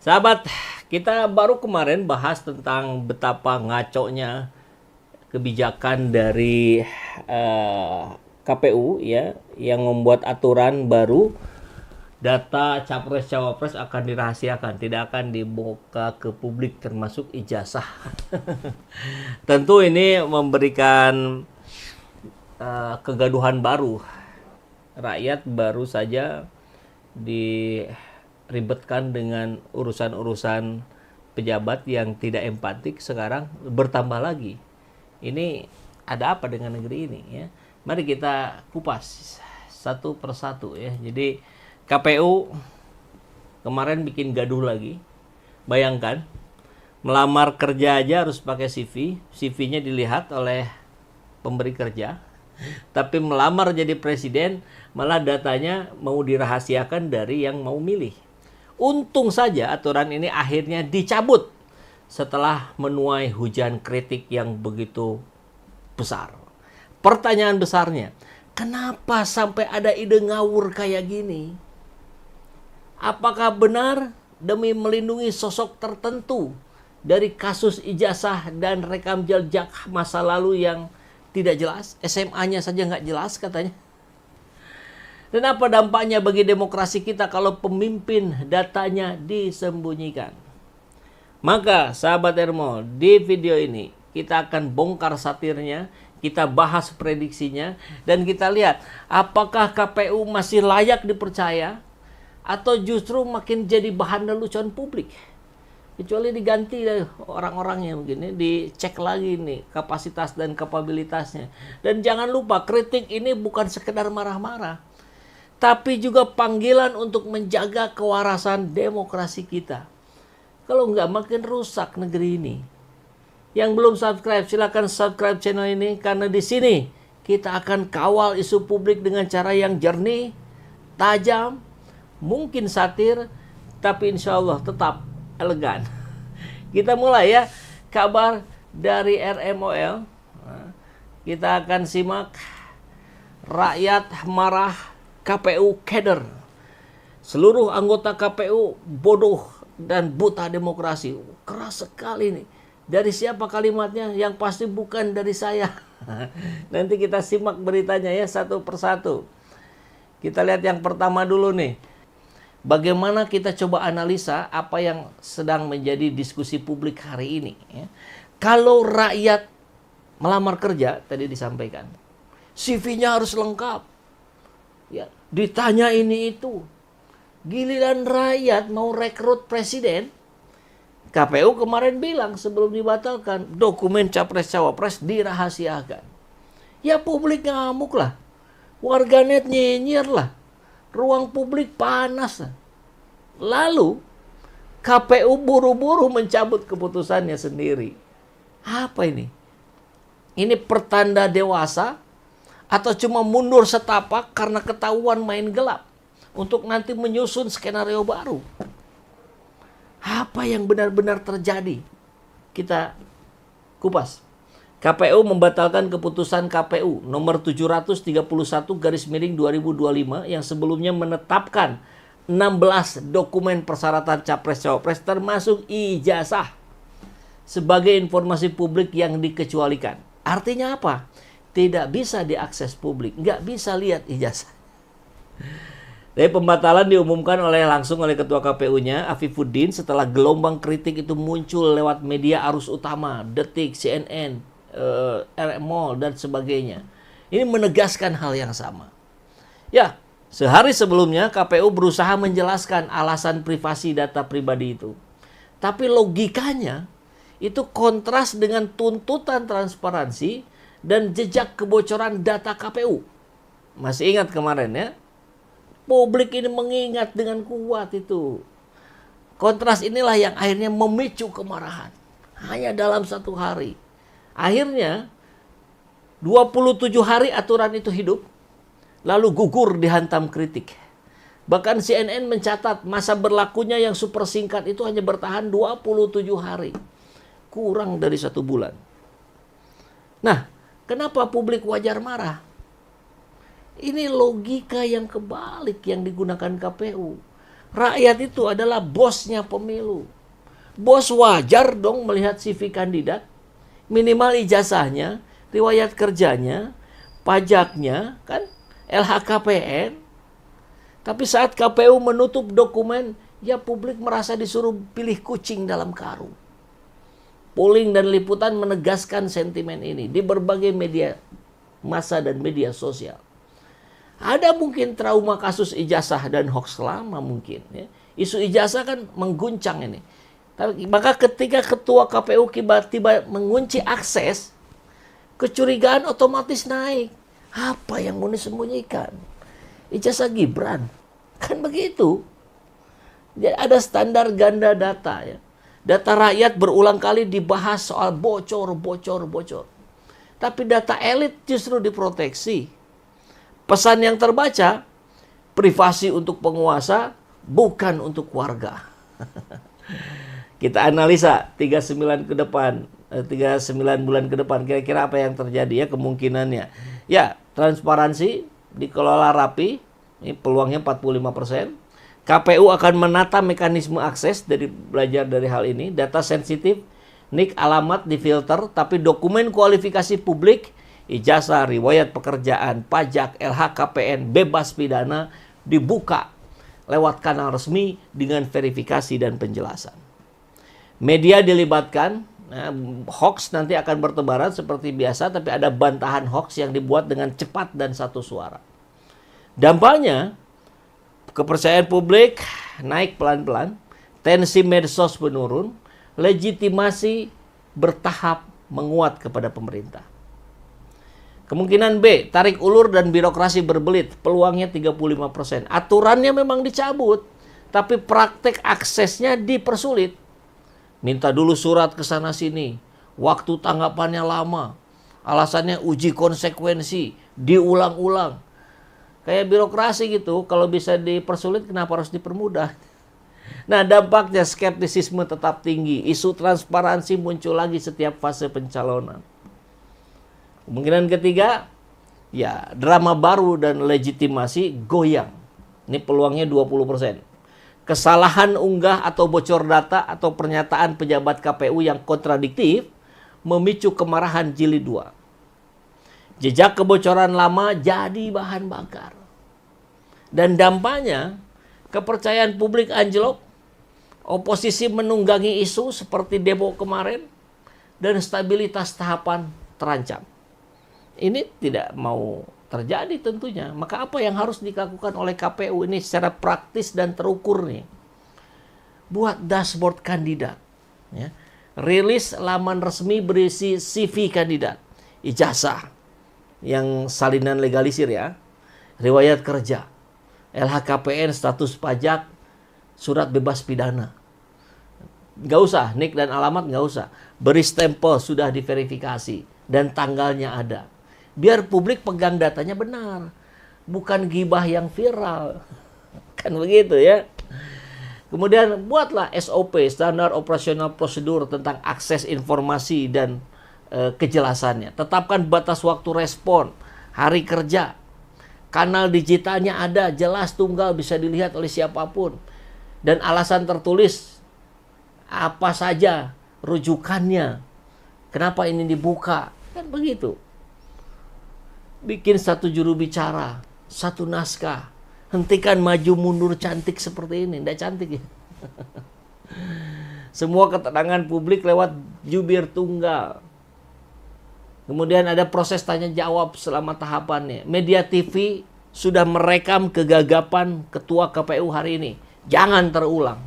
Sahabat, kita baru kemarin bahas tentang betapa ngaconya kebijakan dari KPU ya, yang membuat aturan baru data capres cawapres akan dirahasiakan, tidak akan dibuka ke publik termasuk ijazah. Tentu ini memberikan kegaduhan baru. Rakyat baru saja diribetkan dengan urusan-urusan pejabat yang tidak empatik, sekarang bertambah lagi. Ini ada apa dengan negeri ini ya? Mari kita kupas satu persatu ya. Jadi KPU kemarin bikin gaduh lagi. Bayangkan, melamar kerja aja harus pakai CV, CV-nya dilihat oleh pemberi kerja. Tapi melamar jadi presiden malah datanya mau dirahasiakan dari yang mau milih. Untung saja aturan ini akhirnya dicabut setelah menuai hujan kritik yang begitu besar. Pertanyaan besarnya, kenapa sampai ada ide ngawur kayak gini? Apakah benar demi melindungi sosok tertentu dari kasus ijazah dan rekam jejak masa lalu yang tidak jelas? SMA-nya saja nggak jelas katanya. Dan apa dampaknya bagi demokrasi kita kalau pemimpin datanya disembunyikan? Maka sahabat Ermo, di video ini kita akan bongkar satirnya, kita bahas prediksinya, dan kita lihat apakah KPU masih layak dipercaya atau justru makin jadi bahan lelucon publik. Kecuali diganti orang-orangnya begini, dicek lagi nih kapasitas dan kapabilitasnya. Dan jangan lupa, kritik ini bukan sekedar marah-marah, tapi juga panggilan untuk menjaga kewarasan demokrasi kita. Kalau enggak, makin rusak negeri ini. Yang belum subscribe, silakan subscribe channel ini, karena di sini kita akan kawal isu publik dengan cara yang jernih, tajam, mungkin satir, tapi insya Allah tetap elegan. Kita mulai ya, kabar dari RMOL. Kita akan simak. Rakyat marah, KPU keder. Seluruh anggota KPU bodoh dan buta demokrasi. Keras sekali nih. Dari siapa kalimatnya? Yang pasti bukan dari saya. Nanti kita simak beritanya ya satu persatu. Kita lihat yang pertama dulu nih. Bagaimana kita coba analisa apa yang sedang menjadi diskusi publik hari ini ya. Kalau rakyat melamar kerja, tadi disampaikan, CV-nya harus lengkap ya, ditanya ini itu. Giliran rakyat mau rekrut presiden, KPU kemarin bilang sebelum dibatalkan, dokumen capres cawapres dirahasiakan. Ya publik ngamuk lah, warganet nyinyir lah, ruang publik panas. Lalu KPU buru-buru mencabut keputusannya sendiri. Apa ini? Ini pertanda dewasa atau cuma mundur setapak karena ketahuan main gelap untuk nanti menyusun skenario baru? Apa yang benar-benar terjadi? Kita kupas. KPU membatalkan keputusan KPU nomor 731/2025 yang sebelumnya menetapkan 16 dokumen persyaratan capres-cawapres termasuk ijazah sebagai informasi publik yang dikecualikan. Artinya apa? Tidak bisa diakses publik, nggak bisa lihat ijazah. Jadi pembatalan diumumkan langsung oleh Ketua KPU-nya, Afifuddin, setelah gelombang kritik itu muncul lewat media arus utama, Detik, CNN, RMOL, dan sebagainya. Ini menegaskan hal yang sama. Ya, sehari sebelumnya KPU berusaha menjelaskan alasan privasi data pribadi itu. Tapi logikanya itu kontras dengan tuntutan transparansi dan jejak kebocoran data KPU. Masih ingat kemarin ya? Publik ini mengingat dengan kuat itu. Kontras inilah yang akhirnya memicu kemarahan. Hanya dalam satu hari. Akhirnya 27 hari aturan itu hidup, lalu gugur dihantam kritik. Bahkan CNN mencatat masa berlakunya yang super singkat itu hanya bertahan 27 hari. Kurang dari 1 bulan. Nah, kenapa publik wajar marah? Ini logika yang kebalik yang digunakan KPU. Rakyat itu adalah bosnya pemilu. Bos wajar dong melihat CV kandidat, minimal ijazahnya, riwayat kerjanya, pajaknya, kan, LHKPN. Tapi saat KPU menutup dokumen, ya publik merasa disuruh pilih kucing dalam karung. Polling dan liputan menegaskan sentimen ini di berbagai media massa dan media sosial. Ada mungkin trauma kasus ijazah dan hoax lama mungkin. Ya. Isu ijazah kan mengguncang ini. Tapi, maka ketika ketua KPU tiba-tiba mengunci akses, kecurigaan otomatis naik. Apa yang mau disembunyikan? Ijazah Gibran. Kan begitu. Jadi ada standar ganda data ya. Data rakyat berulang kali dibahas soal bocor. Tapi data elit justru diproteksi. Pesan yang terbaca, privasi untuk penguasa, bukan untuk warga. Kita analisa 39 ke depan, 39 bulan ke depan, kira-kira apa yang terjadi ya kemungkinannya. Ya, transparansi dikelola rapi, ini peluangnya 45%. KPU akan menata mekanisme akses dari belajar dari hal ini. Data sensitif, NIK alamat difilter, tapi dokumen kualifikasi publik, ijazah, riwayat pekerjaan, pajak, LHKPN, bebas pidana dibuka lewat kanal resmi dengan verifikasi dan penjelasan. Media dilibatkan, hoax nanti akan bertebaran seperti biasa, tapi ada bantahan hoax yang dibuat dengan cepat dan satu suara. Dampaknya, kepercayaan publik naik pelan-pelan, tensi medsos menurun, legitimasi bertahap menguat kepada pemerintah. Kemungkinan B, tarik ulur dan birokrasi berbelit, peluangnya 35%. Aturannya memang dicabut, tapi praktek aksesnya dipersulit. Minta dulu surat ke sana sini, waktu tanggapannya lama, alasannya uji konsekuensi, diulang-ulang. Kayak birokrasi gitu, kalau bisa dipersulit kenapa harus dipermudah? Nah, dampaknya skeptisisme tetap tinggi, isu transparansi muncul lagi setiap fase pencalonan. Kemungkinan ketiga, ya drama baru dan legitimasi goyang. Ini peluangnya 20%. Kesalahan unggah atau bocor data atau pernyataan pejabat KPU yang kontradiktif memicu kemarahan jilid 2. Jejak kebocoran lama jadi bahan bakar. Dan dampaknya, kepercayaan publik anjlok, oposisi menunggangi isu seperti demo kemarin, dan stabilitas tahapan terancam. Ini tidak mau terjadi tentunya. Maka apa yang harus dilakukan oleh KPU ini secara praktis dan terukur nih? Buat dashboard kandidat. Ya. Rilis laman resmi berisi CV kandidat, ijazah, yang salinan legalisir ya, riwayat kerja, LHKPN, status pajak, surat bebas pidana. Nggak usah, NIK dan alamat nggak usah. Beri stempel sudah diverifikasi dan tanggalnya ada. Biar publik pegang datanya benar, bukan gibah yang viral. Kan begitu ya. Kemudian buatlah SOP, standar operasional prosedur tentang akses informasi dan kejelasannya. Tetapkan batas waktu respon, hari kerja. Kanal digitalnya ada, jelas, tunggal, bisa dilihat oleh siapapun. Dan alasan tertulis apa saja, rujukannya. Kenapa ini dibuka? Kan begitu. Bikin satu juru bicara, satu naskah. Hentikan maju mundur cantik seperti ini. Tidak cantik ya. Semua ketenangan publik lewat jubir tunggal. Kemudian ada proses tanya jawab selama tahapannya. Media TV sudah merekam kegagapan ketua KPU hari ini. Jangan terulang.